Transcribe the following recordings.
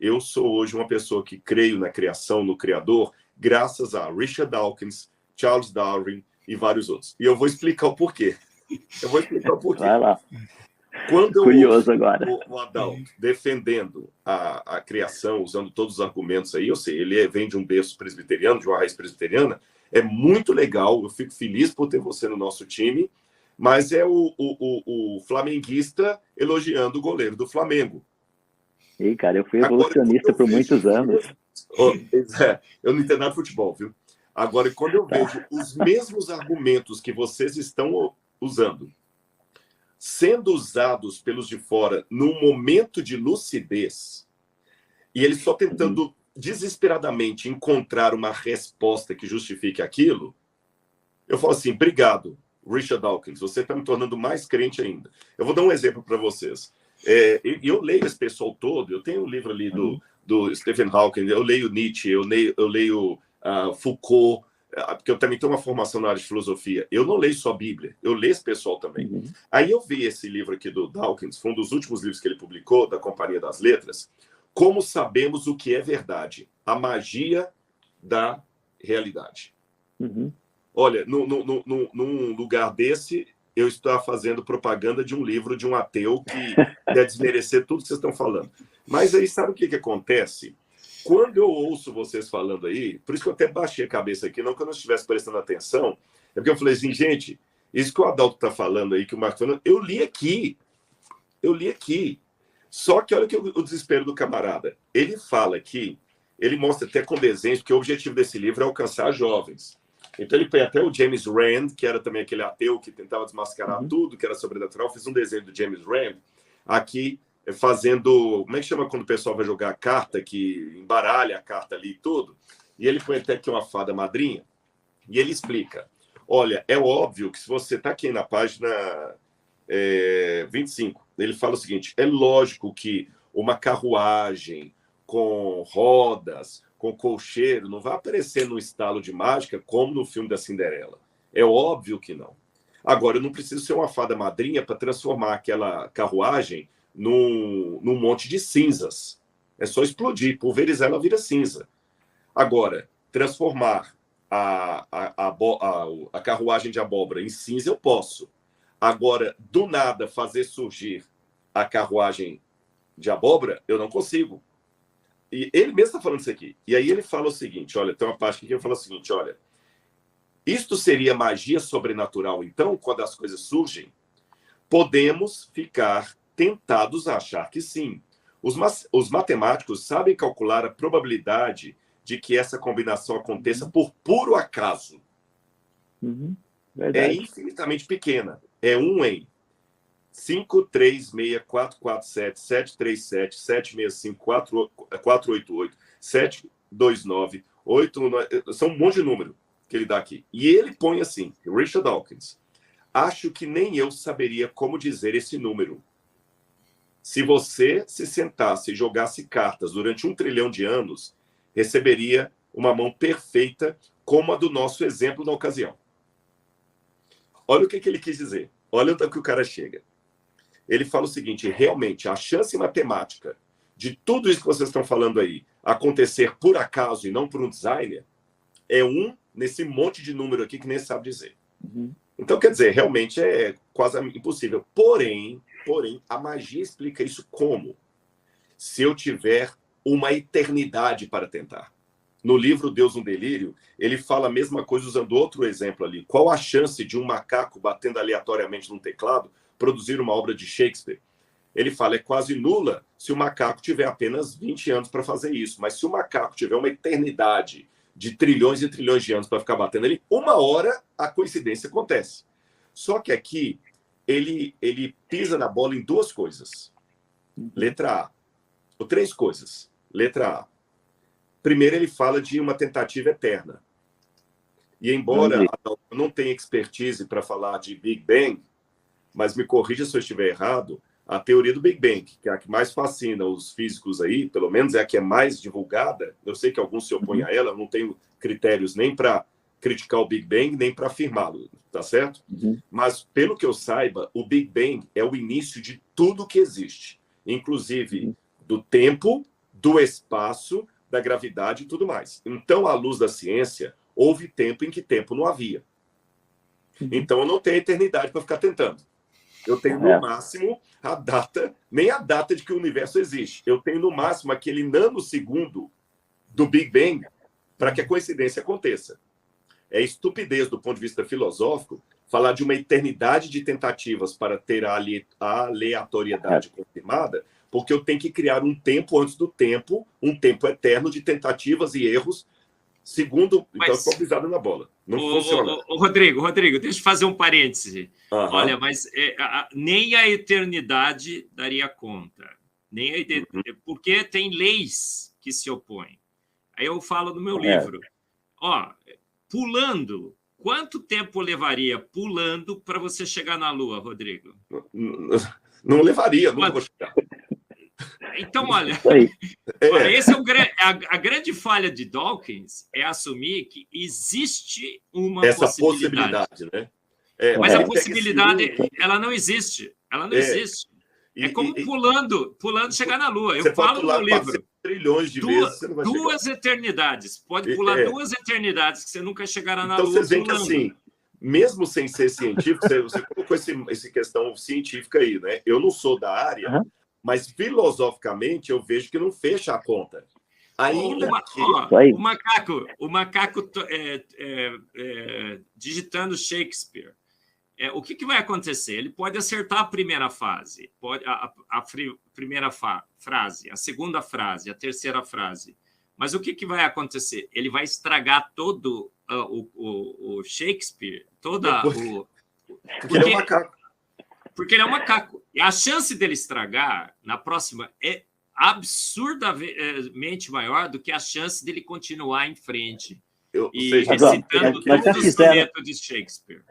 eu sou hoje uma pessoa que creio na criação, no Criador, graças a Richard Dawkins, Charles Darwin e vários outros. E eu vou explicar o porquê. Vai lá. Quando eu Curioso ouço agora. o Adalto defendendo a criação, usando todos os argumentos aí, eu sei, ele vem de um berço presbiteriano, de uma raiz presbiteriana, é muito legal, eu fico feliz por ter você no nosso time, mas é o flamenguista elogiando o goleiro do Flamengo. E, cara, eu fui evolucionista por muitos anos. Eu não entendo nada de futebol, viu? Agora, quando eu vejo os mesmos argumentos que vocês estão usando, sendo usados pelos de fora num momento de lucidez, e eles só tentando desesperadamente encontrar uma resposta que justifique aquilo, eu falo assim, obrigado, Richard Dawkins, você está me tornando mais crente ainda. Eu vou dar um exemplo para vocês. Eu leio esse pessoal todo, eu tenho um livro ali do Stephen Hawking, eu leio Nietzsche, eu leio Foucault, porque eu também tenho uma formação na área de filosofia. Eu não leio só a Bíblia, eu leio esse pessoal também. Aí eu vi esse livro aqui do Dawkins, foi um dos últimos livros que ele publicou, da Companhia das Letras, Como Sabemos o que é Verdade, a magia da realidade. Olha, num lugar desse, eu estou fazendo propaganda de um livro de um ateu que quer desmerecer tudo que vocês estão falando. Mas aí, sabe o que acontece? Quando eu ouço vocês falando aí, por isso que eu até baixei a cabeça aqui, não que eu não estivesse prestando atenção, é porque eu falei assim, gente, isso que o Adalto está falando aí, que o Marcos falando, eu li aqui. Só que olha que o desespero do camarada. Ele fala aqui, ele mostra até com desenhos, que o objetivo desse livro é alcançar jovens. Então ele põe até o James Rand, que era também aquele ateu que tentava desmascarar tudo, que era sobrenatural, fiz um desenho do James Rand, aqui fazendo, como é que chama quando o pessoal vai jogar a carta, que embaralha a carta ali e tudo, e ele põe até aqui uma fada madrinha, e ele explica, olha, é óbvio que se você está aqui na página 25, ele fala o seguinte, é lógico que uma carruagem com rodas, com colcheiro, não vai aparecer no estalo de mágica como no filme da Cinderela. É óbvio que não. Agora, eu não preciso ser uma fada madrinha para transformar aquela carruagem num monte de cinzas. É só explodir, pulverizar, ela vira cinza. Agora, transformar a carruagem de abóbora em cinza, eu posso. Agora, do nada, fazer surgir a carruagem de abóbora, eu não consigo. E ele mesmo está falando isso aqui. E aí ele fala o seguinte, olha, tem uma parte aqui que ele fala o seguinte, olha, isto seria magia sobrenatural, então, quando as coisas surgem? Podemos ficar tentados a achar que sim. Os matemáticos sabem calcular a probabilidade de que essa combinação aconteça por puro acaso. É infinitamente pequena. É 1 em 5, 3, 6, 4, 4, 7, 7, 3, 7, 7, 6, 5, 4, 4, 8, 8, 7, 2, 9, 8, 9, são um monte de número que ele dá aqui. E ele põe assim, Richard Dawkins, acho que nem eu saberia como dizer esse número. Se você se sentasse e jogasse cartas durante 1 trilhão de anos, receberia uma mão perfeita como a do nosso exemplo na ocasião. Olha o que ele quis dizer. Olha onde que o cara chega. Ele fala o seguinte, realmente, a chance matemática de tudo isso que vocês estão falando aí acontecer por acaso e não por um designer é 1 nesse monte de número aqui que nem sabe dizer. Então, quer dizer, realmente é quase impossível. Porém, a magia explica isso como? Se eu tiver uma eternidade para tentar. No livro Deus um Delírio, ele fala a mesma coisa usando outro exemplo ali. Qual a chance de um macaco batendo aleatoriamente num teclado produzir uma obra de Shakespeare? Ele fala, é quase nula se o macaco tiver apenas 20 anos para fazer isso. Mas se o macaco tiver uma eternidade de trilhões e trilhões de anos para ficar batendo ali, uma hora a coincidência acontece. Só que aqui, ele pisa na bola em 2 coisas. Letra A. Ou 3 coisas. Letra A. Primeiro, ele fala de uma tentativa eterna. E embora eu não tenha expertise para falar de Big Bang, mas me corrija se eu estiver errado, a teoria do Big Bang, que é a que mais fascina os físicos aí, pelo menos é a que é mais divulgada, eu sei que alguns se opõem a ela, eu não tenho critérios nem para criticar o Big Bang, nem para afirmá-lo, tá certo? Mas, pelo que eu saiba, o Big Bang é o início de tudo que existe, inclusive do tempo, do espaço, da gravidade e tudo mais. Então, à luz da ciência, houve tempo em que tempo não havia. Então, eu não tenho eternidade para ficar tentando. Eu tenho, no máximo, a data, nem a data de que o universo existe. Eu tenho, no máximo, aquele nanosegundo do Big Bang para que a coincidência aconteça. É estupidez, do ponto de vista filosófico, falar de uma eternidade de tentativas para ter a aleatoriedade confirmada, porque eu tenho que criar um tempo antes do tempo, um tempo eterno de tentativas e erros, segundo... Então, eu estou pisado na bola. Não funciona. Rodrigo, deixa eu fazer um parêntese. Olha, mas nem a eternidade daria conta. Porque tem leis que se opõem. Aí eu falo no meu livro. Pulando, quanto tempo levaria pulando para você chegar na Lua, Rodrigo? Não levaria, não vou chegar. Então, olha, esse a grande falha de Dawkins é assumir que existe uma possibilidade, né? Mas a possibilidade, ela não existe. Ela não existe. É como pulando chegar na Lua. Eu falo no livro. Trilhões de vezes, você não vai duas chegar. Eternidades. Pode pular 2 eternidades que você nunca chegará na Lua. Então, vocês veem que, assim, mesmo sem ser científico, você colocou essa questão científica aí, né? Eu não sou da área, mas filosoficamente eu vejo que não fecha a conta. Ainda o macaco digitando Shakespeare. O que vai acontecer? Ele pode acertar a primeira fase, primeira frase, a segunda frase, a terceira frase. Mas o que vai acontecer? Ele vai estragar todo o Shakespeare, porque ele é um macaco. Porque ele é um macaco. E a chance dele estragar na próxima é absurdamente maior do que a chance dele continuar em frente. Recitando todo o soneto de Shakespeare.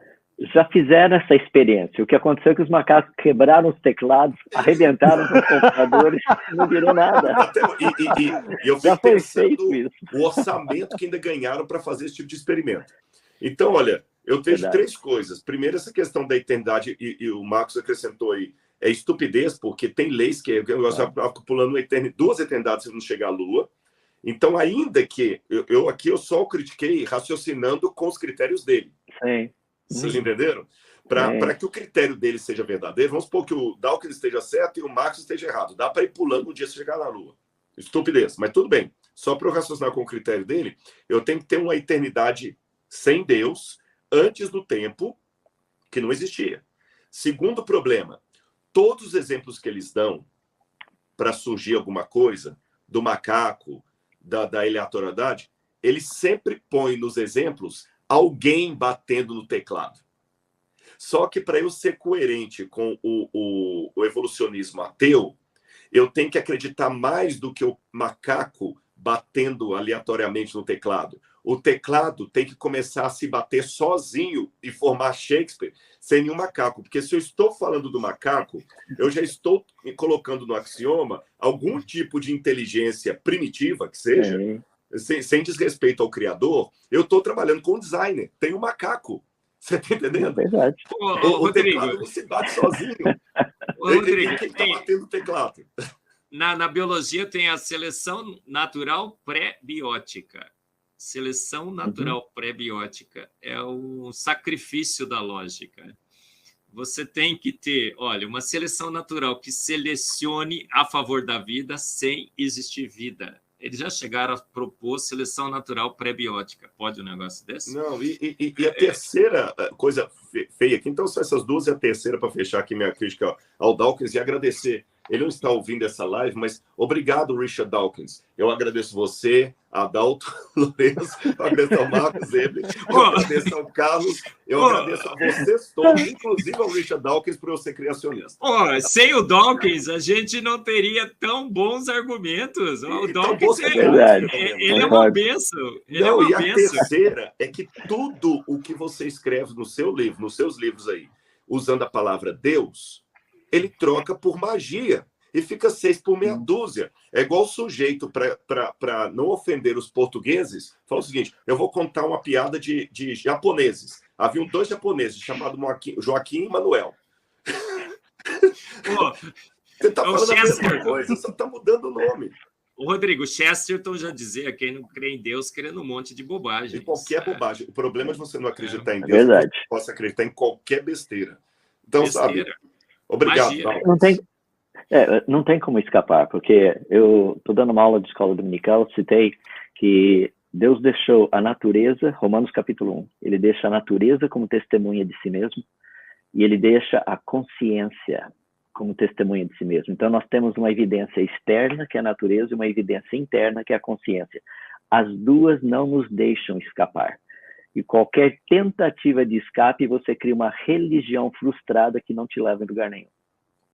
Já fizeram essa experiência. O que aconteceu é que os macacos quebraram os teclados, arrebentaram os computadores, não virou nada. E eu fico pensando o orçamento que ainda ganharam para fazer esse tipo de experimento. Então, olha, eu vejo 3 coisas. Primeiro, essa questão da eternidade, e o Marcos acrescentou aí, é estupidez, porque tem leis que o negócio pulando 2 eternidades se não chegar à Lua. Então, ainda que eu só o critiquei raciocinando com os critérios dele. Sim. Vocês entenderam? Para que o critério dele seja verdadeiro, vamos supor que o Dawkins esteja certo e o Marx esteja errado. Dá para ir pulando um dia se chegar na Lua. Estupidez, mas tudo bem. Só para eu raciocinar com o critério dele, eu tenho que ter uma eternidade sem Deus, antes do tempo, que não existia. Segundo problema, todos os exemplos que eles dão para surgir alguma coisa, do macaco, da aleatoriedade, eles sempre põem nos exemplos alguém batendo no teclado. Só que para eu ser coerente com o evolucionismo ateu, eu tenho que acreditar mais do que o macaco batendo aleatoriamente no teclado. O teclado tem que começar a se bater sozinho e formar Shakespeare sem nenhum macaco. Porque se eu estou falando do macaco, eu já estou colocando no axioma algum tipo de inteligência primitiva, que seja, sem desrespeito ao criador, eu estou trabalhando com um designer. Tem um macaco. Você está entendendo? É verdade. O teclado não se bate sozinho. Rodrigo, quem está batendo o teclado? Na biologia tem a seleção natural pré-biótica. Seleção natural pré-biótica é um sacrifício da lógica. Você tem que ter, olha, uma seleção natural que selecione a favor da vida sem existir vida. Eles já chegaram a propor seleção natural pré-biótica. Pode um negócio desse? Não, e a terceira coisa feia aqui, então são essas 2 e a terceira para fechar aqui minha crítica ao Dawkins e agradecer. Ele não está ouvindo essa live, mas obrigado, Richard Dawkins. Eu agradeço você, Adalto Lourenço, eu agradeço ao Marcos Eble, eu agradeço ao Carlos, eu agradeço a vocês todos, inclusive ao Richard Dawkins, por eu ser criacionista. Sem o Dawkins, a gente não teria tão bons argumentos. O Dawkins ele é uma bênção. Não, e a terceira é que tudo o que você escreve no seu livro, nos seus livros aí, usando a palavra Deus, ele troca por magia e fica 6 por meia dúzia. É igual o sujeito, para não ofender os portugueses, fala o seguinte: eu vou contar uma piada de japoneses. Haviam 2 japoneses, chamados Joaquim e Manuel. Você está falando a mesma coisa, só está mudando o nome. O Rodrigo, Chesterton já dizia: quem não crê em Deus, crê num monte de bobagem. E qualquer bobagem. O problema de você não acreditar em Deus verdade. que você possa acreditar em qualquer besteira. Então, Besteira. sabe? Obrigado, Magia. Paulo. Não tem como escapar, porque eu estou dando uma aula de escola dominical, citei que Deus deixou a natureza, Romanos capítulo 1, ele deixa a natureza como testemunha de si mesmo, e ele deixa a consciência como testemunha de si mesmo. Então, nós temos uma evidência externa, que é a natureza, e uma evidência interna, que é a consciência. As duas não nos deixam escapar. E qualquer tentativa de escape, você cria uma religião frustrada que não te leva em lugar nenhum.